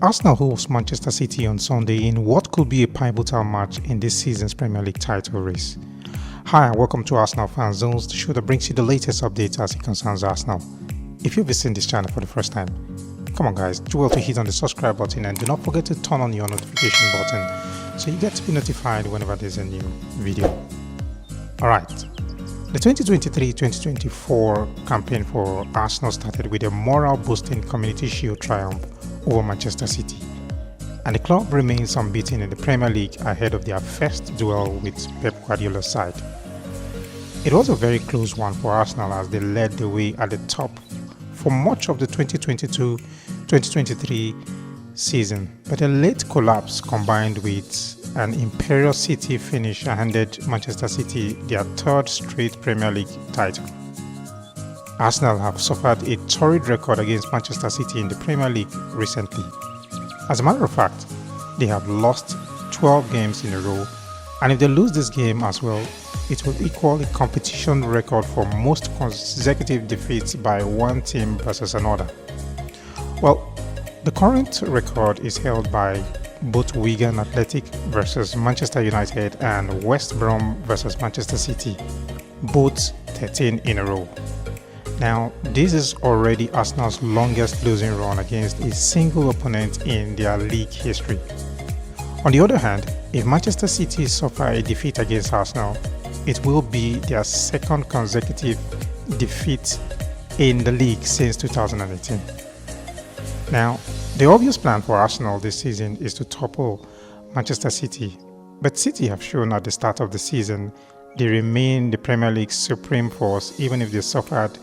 Arsenal hosts Manchester City on Sunday in what could be a pivotal match in this season's Premier League title race. Hi and welcome to Arsenal Fan Zones, the show that brings you the latest updates as it concerns Arsenal. If you're visiting this channel for the first time, come on guys, do well to hit on the subscribe button and do not forget to turn on your notification button so you get to be notified whenever there's a new video. Alright, the 2023-2024 campaign for Arsenal started with a morale-boosting Community Shield triumph over Manchester City, and the club remains unbeaten in the Premier League ahead of their first duel with Pep Guardiola's side. It was a very close one for Arsenal as they led the way at the top for much of the 2022-2023 season, but a late collapse combined with an Imperial City finish handed Manchester City their third straight Premier League title. Arsenal have suffered a torrid record against Manchester City in the Premier League recently. As a matter of fact, they have lost 12 games in a row, and if they lose this game as well, it will equal a competition record for most consecutive defeats by one team versus another. Well, the current record is held by both Wigan Athletic versus Manchester United and West Brom versus Manchester City, both 13 in a row. Now, this is already Arsenal's longest losing run against a single opponent in their league history. On the other hand, if Manchester City suffer a defeat against Arsenal, it will be their second consecutive defeat in the league since 2018. Now, the obvious plan for Arsenal this season is to topple Manchester City, but City have shown at the start of the season they remain the Premier League's supreme force even if they suffered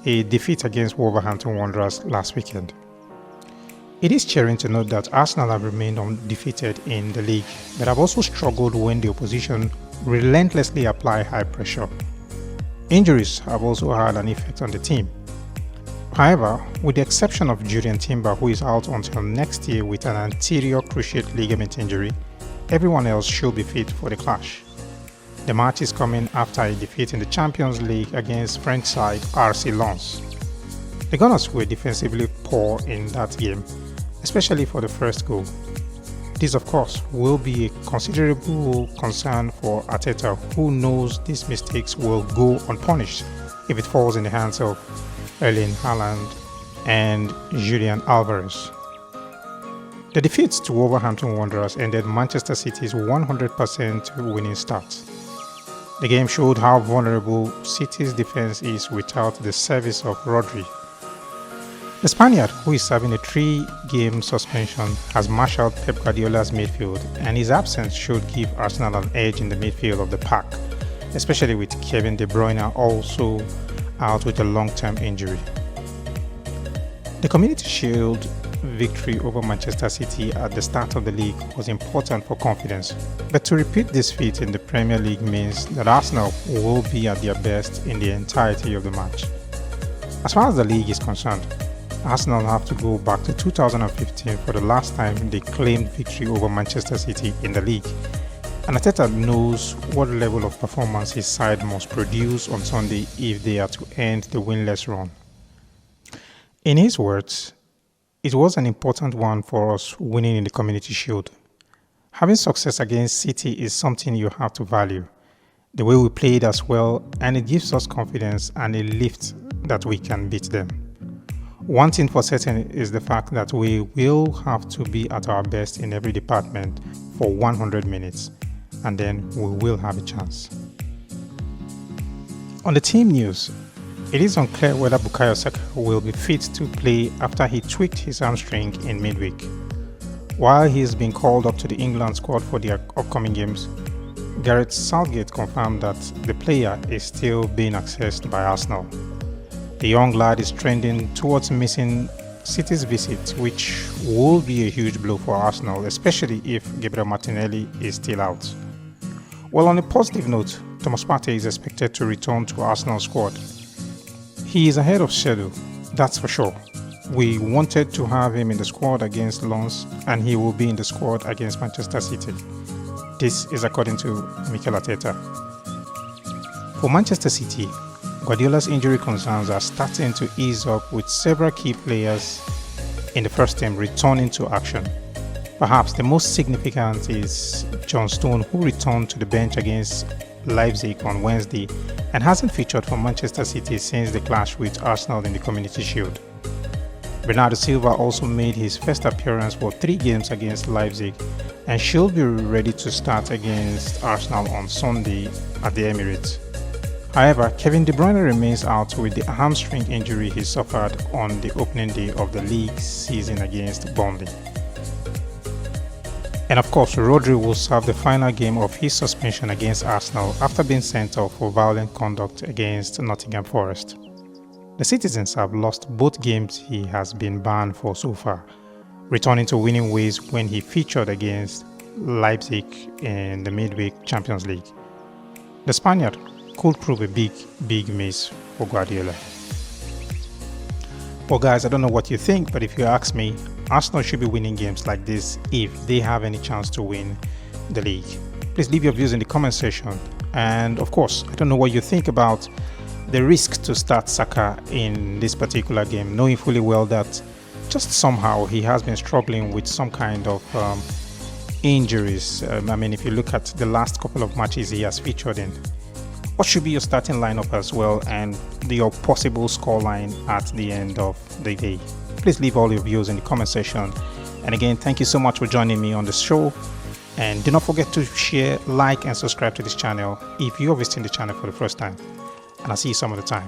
a defeat against Wolverhampton Wanderers last weekend. It is cheering to note that Arsenal have remained undefeated in the league, but have also struggled when the opposition relentlessly apply high pressure. Injuries have also had an effect on the team. However, with the exception of Julian Timber, who is out until next year with an anterior cruciate ligament injury, everyone else should be fit for the clash. The match is coming after a defeat in the Champions League against French side RC Lens. The Gunners were defensively poor in that game, especially for the first goal. This, of course, will be a considerable concern for Arteta, who knows these mistakes will go unpunished if it falls in the hands of Erling Haaland and Julian Alvarez. The defeats to Wolverhampton Wanderers ended Manchester City's 100% winning start. The game showed how vulnerable City's defense is without the service of Rodri. The Spaniard, who is serving a 3-game suspension, has marshaled Pep Guardiola's midfield, and his absence should give Arsenal an edge in the midfield of the pack, especially with Kevin De Bruyne also out with a long-term injury. The Community Shield victory over Manchester City at the start of the league was important for confidence, but to repeat this feat in the Premier League means that Arsenal will be at their best in the entirety of the match. As far as the league is concerned, Arsenal have to go back to 2015 for the last time they claimed victory over Manchester City in the league, and Arteta knows what level of performance his side must produce on Sunday if they are to end the winless run. In his words, it was an important one for us winning in the Community Shield. Having success against City is something you have to value. The way we played as well, and it gives us confidence and a lift that we can beat them. One thing for certain is the fact that we will have to be at our best in every department for 100 minutes, and then we will have a chance. On the team news, it is unclear whether Bukayo Saka will be fit to play after he tweaked his hamstring in midweek. While he is being called up to the England squad for their upcoming games, Gareth Southgate confirmed that the player is still being assessed by Arsenal. The young lad is trending towards missing City's visit, which will be a huge blow for Arsenal, especially if Gabriel Martinelli is still out. Well, on a positive note, Thomas Partey is expected to return to Arsenal's squad. He is ahead of schedule, that's for sure. We wanted to have him in the squad against Lens, and he will be in the squad against Manchester City. This is according to Mikel Arteta. For Manchester City, Guardiola's injury concerns are starting to ease up with several key players in the first team returning to action. Perhaps the most significant is John Stone, who returned to the bench against Leipzig on Wednesday and hasn't featured for Manchester City since the clash with Arsenal in the Community Shield. Bernardo Silva also made his first appearance for 3 games against Leipzig and should be ready to start against Arsenal on Sunday at the Emirates. However, Kevin De Bruyne remains out with the hamstring injury he suffered on the opening day of the league season against Burnley. And of course, Rodri will serve the final game of his suspension against Arsenal after being sent off for violent conduct against Nottingham Forest. The Citizens have lost both games he has been banned for so far, returning to winning ways when he featured against Leipzig in the midweek Champions League. The Spaniard could prove a big miss for Guardiola. Well guys, I don't know what you think, but if you ask me, Arsenal should be winning games like this if they have any chance to win the league. Please leave your views in the comment section. And of course, I don't know what you think about the risk to start Saka in this particular game, knowing fully well that just somehow he has been struggling with some kind of injuries. If you look at the last couple of matches he has featured in, what should be your starting lineup as well, and your possible scoreline at the end of the day? Please leave all your views in the comment section. And again, thank you so much for joining me on the show. And do not forget to share, like, and subscribe to this channel if you're visiting the channel for the first time. And I'll see you some other time.